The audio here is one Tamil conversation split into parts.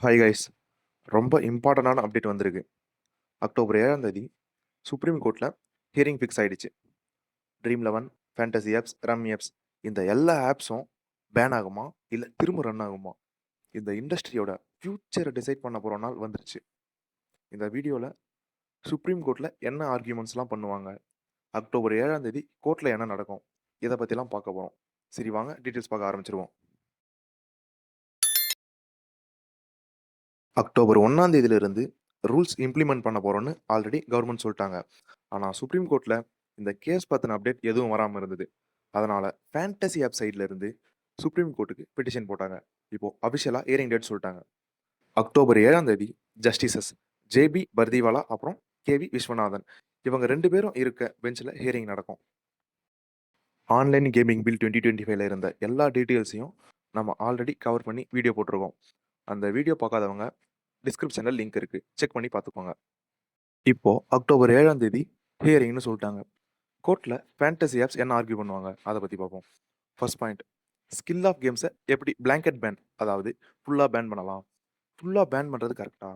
Hi guys. ரொம்ப இம்பார்ட்டண்டான அப்டேட் வந்திருக்கு. அக்டோபர் 7ஆம் தேதி சுப்ரீம் கோர்ட்ல ஹியரிங் ஃபிக்ஸ் ஆயிடுச்சு. Dream 11, fantasy apps, rummy apps இந்த எல்லா ஆப்ஸும் பேன் ஆகுமா? இல்ல திரும்ப ரன் ஆகுமா? இந்த இண்டஸ்ட்ரியோட ஃபியூச்சர டிசைட் பண்ண போற நாள் வந்துருச்சு. இந்த வீடியோல சுப்ரீம் கோர்ட்ல என்ன ஆர்கியூமெண்ட்ஸ்லாம் பண்ணுவாங்க? அக்டோபர் 7ஆம் தேதி கோர்ட்ல என்ன நடக்கும்? இத பத்திலாம் பார்க்க போறோம். சரி வாங்க டீடைல்ஸ் பார்க்க ஆரம்பிச்சுருவோம். அக்டோபர் 1ஆம் தேதியிலிருந்து ரூல்ஸ் இம்ப்ளிமெண்ட் பண்ண போறோம்னு ஆல்ரெடி கவர்மெண்ட் சொல்ட்டாங்க. ஆனா சுப்ரீம் கோர்ட்ல இந்த கேஸ் பத்தின அப்டேட் எதுவும் வராம இருந்தது. அதனால ஃபேண்டசி ஆப் சைட்ல இருந்து சுப்ரீம் கோர்ட்டுக்கு பெட்டிஷன் போட்டாங்க. இப்போ அபிஷியலா ஹியரிங் டேட் சொல்ட்டாங்க. அக்டோபர் 7ஆம் தேதி ஜஸ்டிசஸ் ஜே.பி. பர்திவாலா அப்புறம் கே.வி. விஸ்வநாதன் இவங்க 2 பேரும் இருக்க பெஞ்ச்ல ஹியரிங் நடக்கும். ஆன்லைன் கேமிங் பில் 2025ல இருந்த எல்லா டீட்டெயில்ஸையும் நம்ம ஆல்ரெடி கவர் பண்ணி வீடியோ போட்டிருக்கோம். அந்த வீடியோ பார்க்காதவங்க டிஸ்கிரிப்ஷன்ல லிங்க் இருக்கு. செக் பண்ணி பார்த்துக்கோங்க. இப்போ அக்டோபர் 7ஆம் தேதி ஹியரிங்னு சொல்லிட்டாங்க. கோர்ட்ல ஃபேண்டசி ஆப்ஸ் என்ன ஆர்கியூ பண்ணுவாங்க? அத பத்தி பார்ப்போம். First point skill of games எப்படி பிளாங்கெட் பேன் அதாவது ஃபுல்லா பேன் பண்ணலாம்? ஃபுல்லா பேன் பண்றது கரெக்ட்டா?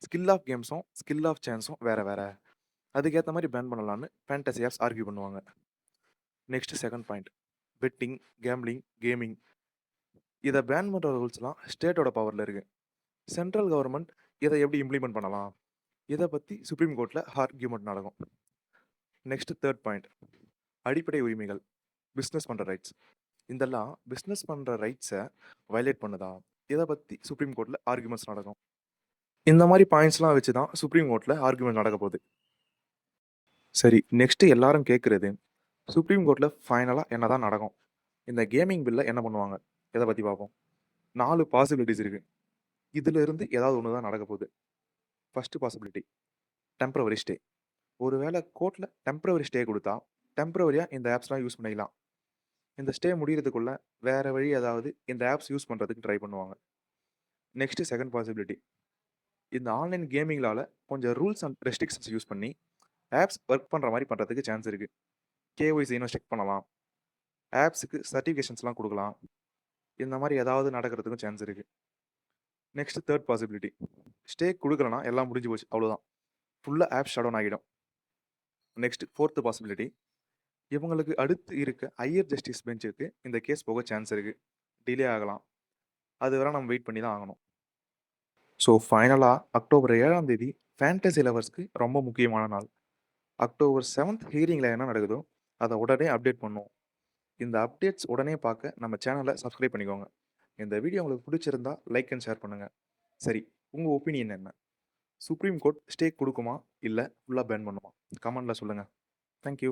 ஸ்கில் ஆஃப் கேம்ஸும், ஸ்கில் ஆஃப் சான்ஸும் வேற வேற. அதுக்கேத்த மாரி பேன் பண்ணலாம்னு ஃபேண்டசி ஆப்ஸ் ஆர்கியூ பண்ணுவாங்க. Next second point betting, gambling, gaming இத பேன் பண்ற ரூல்ஸ்லாம் ஸ்டேட்டோட பவர்ல இருக்கு. சென்ட்ரல் கவர்ன்மெண்ட் இத எப்படி இம்ப்ளிமெண்ட் பண்ணலாம்? இத பத்தி சுப்ரீம் கோர்ட்ல ஆர்கியூமெண்ட் நடக்கும். நெக்ஸ்ட் தேர்ட் பாயிண்ட் அடிப்படை உரிமைகள், பிசினஸ் பண்ற ரைட்ஸ். இதெல்லாம் பிசினஸ் பண்ற ரைட்ஸை வயலேட் பண்ணுதா? இத பத்தி சுப்ரீம் கோர்ட்ல ஆர்கியூமெண்ட்ஸ் நடக்கும். இந்த மாதிரி பாயிண்ட்ஸ்லாம் வச்சு தான் சுப்ரீம் கோர்ட்ல ஆர்கியூமெண்ட் நடக்க போகுது. சரி, நெக்ஸ்ட் எல்லாரும் கேட்கறது சுப்ரீம் கோர்ட்ல ஃபைனலா என்னதான் நடக்கும்? இந்த கேமிங் பில்ல என்ன பண்ணுவாங்க? இத பத்தி பார்ப்போம். 4 பாசிபிலிட்டிஸ் இருக்கு. இதுல இருந்து ஏதாவது ஒன்று தான் நடக்க போகுது. First possibility temporary stay. ஒருவேளை கோர்ட்ல டெம்பரவரி ஸ்டே கொடுத்தா டெம்பரவரியா இந்த ஆப்ஸ்லாம் யூஸ் பண்ணிக்கலாம். இந்த ஸ்டே முடியறதுக்குள்ள வேற வழி ஏதாவது இந்த ஆப்ஸ் யூஸ் பண்றதுக்கு ட்ரை பண்ணுவாங்க. நெக்ஸ்ட் செகண்ட் பாசிபிலிட்டி இந்த ஆன்லைன் கேமிங்லால கொஞ்சம் ரூல்ஸ் அண்ட் ரெஸ்ட்ரிக்ஷன்ஸ் யூஸ் பண்ணி ஆப்ஸ் ஒர்க் பண்ற மாதிரி பண்றதுக்கு சான்ஸ் இருக்கு. கேஒய்சி இன்னும் செக் பண்ணலாம், ஆப்ஸுக்கு சர்டிஃபிகேஷன்ஸ்லாம் கொடுக்கலாம். இந்த மாதிரி ஏதாவது நடக்கிறதுக்கும் சான்ஸ் இருக்கு. நெக்ஸ்ட் தேர்ட் பாசிபிலிட்டி ஸ்டே கொடுக்கலனா எல்லாம் முடிஞ்சு போச்சு, அவ்வளோதான், ஃபுல்லாக ஆப் ஷட் டவுன் ஆகிடும். நெக்ஸ்ட் ஃபோர்த் பாசிபிலிட்டி இவங்களுக்கு அடுத்து இருக்க ஹையர் ஜஸ்டிஸ் பெஞ்சுக்கு இந்த கேஸ் போக சான்ஸ் இருக்கு. டிலே ஆகலாம். அது வரை நம்ம வெயிட் பண்ணி தான் ஆகணும். ஸோ ஃபைனலாக அக்டோபர் 7ஆம் தேதி ஃபேண்டசி லவர்ஸ்க்கு ரொம்ப முக்கியமான நாள். அக்டோபர் 7th ஹியரிங்கில் என்ன நடக்குதோ அதை உடனே அப்டேட் பண்ணுவோம். இந்த அப்டேட்ஸ் உடனே பார்க்க நம்ம சேனலை சப்ஸ்கிரைப் பண்ணிக்கோங்க. இந்த வீடியோ உங்களுக்கு பிடிச்சிருந்தா லைக் அண்ட் ஷேர் பண்ணுங்கள். சரி, உங்கள் ஒப்பீனியன் என்ன? சுப்ரீம் கோர்ட் ஸ்டே கொடுக்குமா இல்லை ஃபுல்லாக பேன் பண்ணுமா? கமெண்டில் சொல்லுங்கள். தேங்க்யூ.